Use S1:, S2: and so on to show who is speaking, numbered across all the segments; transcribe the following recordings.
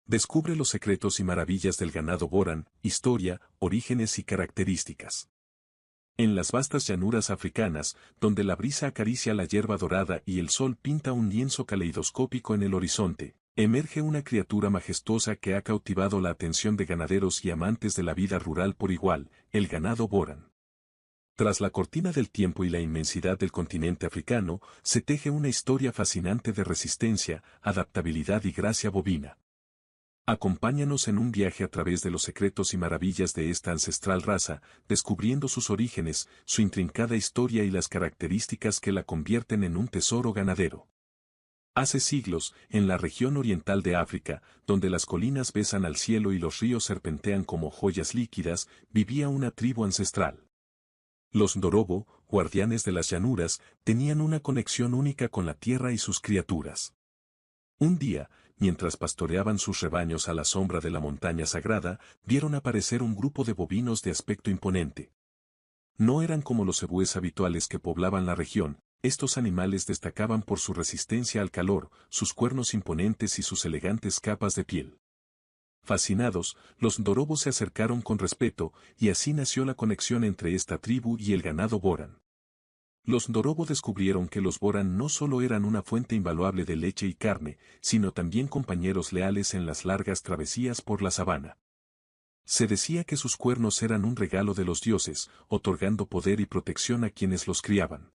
S1: Descubre los secretos y maravillas del ganado Boran, historia, orígenes y características. En las vastas llanuras africanas, donde la brisa acaricia la hierba dorada y el sol pinta un lienzo caleidoscópico en el horizonte, emerge una criatura majestuosa que ha cautivado la atención de ganaderos y amantes de la vida rural por igual, el ganado Boran. Tras la cortina del tiempo y la inmensidad del continente africano, se teje una historia fascinante de resistencia, adaptabilidad y gracia bovina. Acompáñanos en un viaje a través de los secretos y maravillas de esta ancestral raza, descubriendo sus orígenes, su intrincada historia y las características que la convierten en un tesoro ganadero. Hace siglos, en la región oriental de África, donde las colinas besan al cielo y los ríos serpentean como joyas líquidas, vivía una tribu ancestral. Los Ndorobo, guardianes de las llanuras, tenían una conexión única con la tierra y sus criaturas. Un día, mientras pastoreaban sus rebaños a la sombra de la montaña sagrada, vieron aparecer un grupo de bovinos de aspecto imponente. No eran como los cebúes habituales que poblaban la región, estos animales destacaban por su resistencia al calor, sus cuernos imponentes y sus elegantes capas de piel. Fascinados, los Ndorobo se acercaron con respeto, y así nació la conexión entre esta tribu y el ganado Boran. Los Ndorobo descubrieron que los Boran no solo eran una fuente invaluable de leche y carne, sino también compañeros leales en las largas travesías por la sabana. Se decía que sus cuernos eran un regalo de los dioses, otorgando poder y protección a quienes los criaban.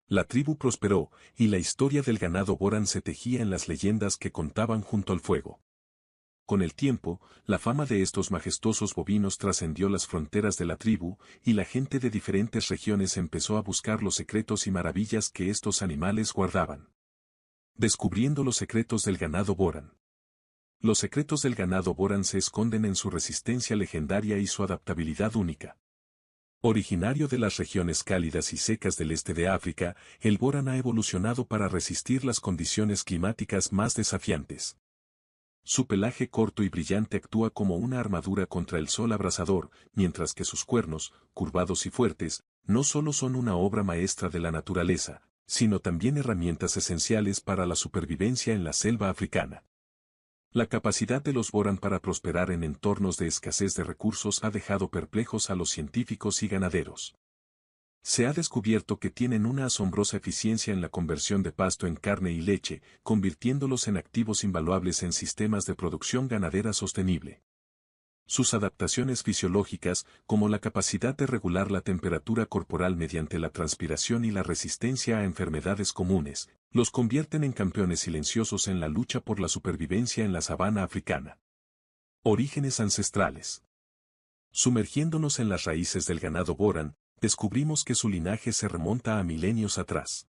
S1: La tribu prosperó, y la historia del ganado Boran se tejía en las leyendas que contaban junto al fuego. Con el tiempo, la fama de estos majestuosos bovinos trascendió las fronteras de la tribu, y la gente de diferentes regiones empezó a buscar los secretos y maravillas que estos animales guardaban. Descubriendo los secretos del ganado Boran. Los secretos del ganado Boran se esconden en su resistencia legendaria y su adaptabilidad única. Originario de las regiones cálidas y secas del este de África, el Boran ha evolucionado para resistir las condiciones climáticas más desafiantes. Su pelaje corto y brillante actúa como una armadura contra el sol abrasador, mientras que sus cuernos, curvados y fuertes, no solo son una obra maestra de la naturaleza, sino también herramientas esenciales para la supervivencia en la selva africana. La capacidad de los Boran para prosperar en entornos de escasez de recursos ha dejado perplejos a los científicos y ganaderos. Se ha descubierto que tienen una asombrosa eficiencia en la conversión de pasto en carne y leche, convirtiéndolos en activos invaluables en sistemas de producción ganadera sostenible. Sus adaptaciones fisiológicas, como la capacidad de regular la temperatura corporal mediante la transpiración y la resistencia a enfermedades comunes, los convierten en campeones silenciosos en la lucha por la supervivencia en la sabana africana. Orígenes ancestrales. Sumergiéndonos en las raíces del ganado Boran, descubrimos que su linaje se remonta a milenios atrás.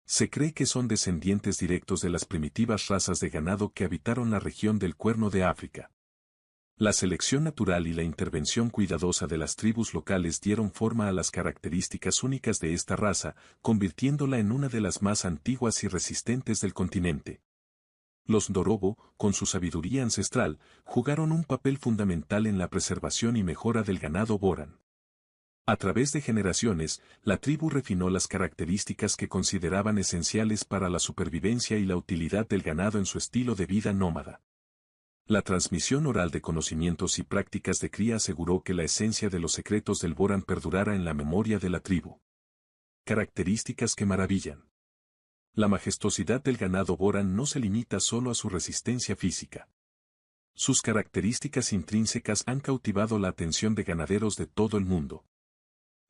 S1: Se cree que son descendientes directos de las primitivas razas de ganado que habitaron la región del Cuerno de África. La selección natural y la intervención cuidadosa de las tribus locales dieron forma a las características únicas de esta raza, convirtiéndola en una de las más antiguas y resistentes del continente. Los Ndorobo, con su sabiduría ancestral, jugaron un papel fundamental en la preservación y mejora del ganado Boran. A través de generaciones, la tribu refinó las características que consideraban esenciales para la supervivencia y la utilidad del ganado en su estilo de vida nómada. La transmisión oral de conocimientos y prácticas de cría aseguró que la esencia de los secretos del Boran perdurara en la memoria de la tribu. Características que maravillan. La majestuosidad del ganado Boran no se limita solo a su resistencia física. Sus características intrínsecas han cautivado la atención de ganaderos de todo el mundo.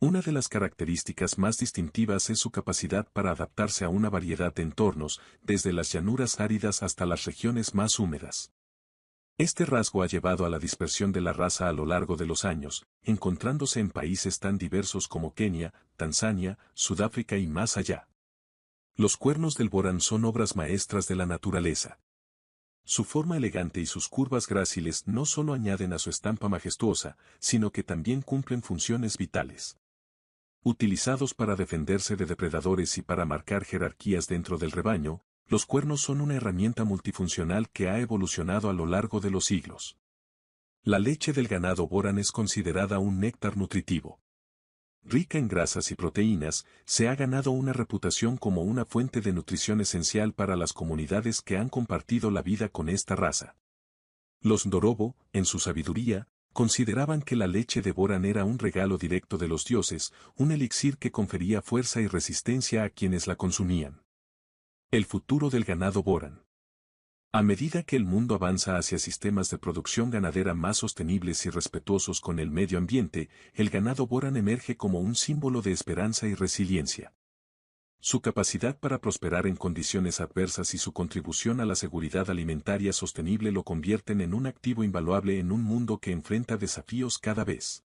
S1: Una de las características más distintivas es su capacidad para adaptarse a una variedad de entornos, desde las llanuras áridas hasta las regiones más húmedas. Este rasgo ha llevado a la dispersión de la raza a lo largo de los años, encontrándose en países tan diversos como Kenia, Tanzania, Sudáfrica y más allá. Los cuernos del Boran son obras maestras de la naturaleza. Su forma elegante y sus curvas gráciles no solo añaden a su estampa majestuosa, sino que también cumplen funciones vitales. Utilizados para defenderse de depredadores y para marcar jerarquías dentro del rebaño, los cuernos son una herramienta multifuncional que ha evolucionado a lo largo de los siglos. La leche del ganado Boran es considerada un néctar nutritivo. Rica en grasas y proteínas, se ha ganado una reputación como una fuente de nutrición esencial para las comunidades que han compartido la vida con esta raza. Los Ndorobo, en su sabiduría, consideraban que la leche de Boran era un regalo directo de los dioses, un elixir que confería fuerza y resistencia a quienes la consumían. El futuro del ganado Boran. A medida que el mundo avanza hacia sistemas de producción ganadera más sostenibles y respetuosos con el medio ambiente, el ganado Boran emerge como un símbolo de esperanza y resiliencia. Su capacidad para prosperar en condiciones adversas y su contribución a la seguridad alimentaria sostenible lo convierten en un activo invaluable en un mundo que enfrenta desafíos cada vez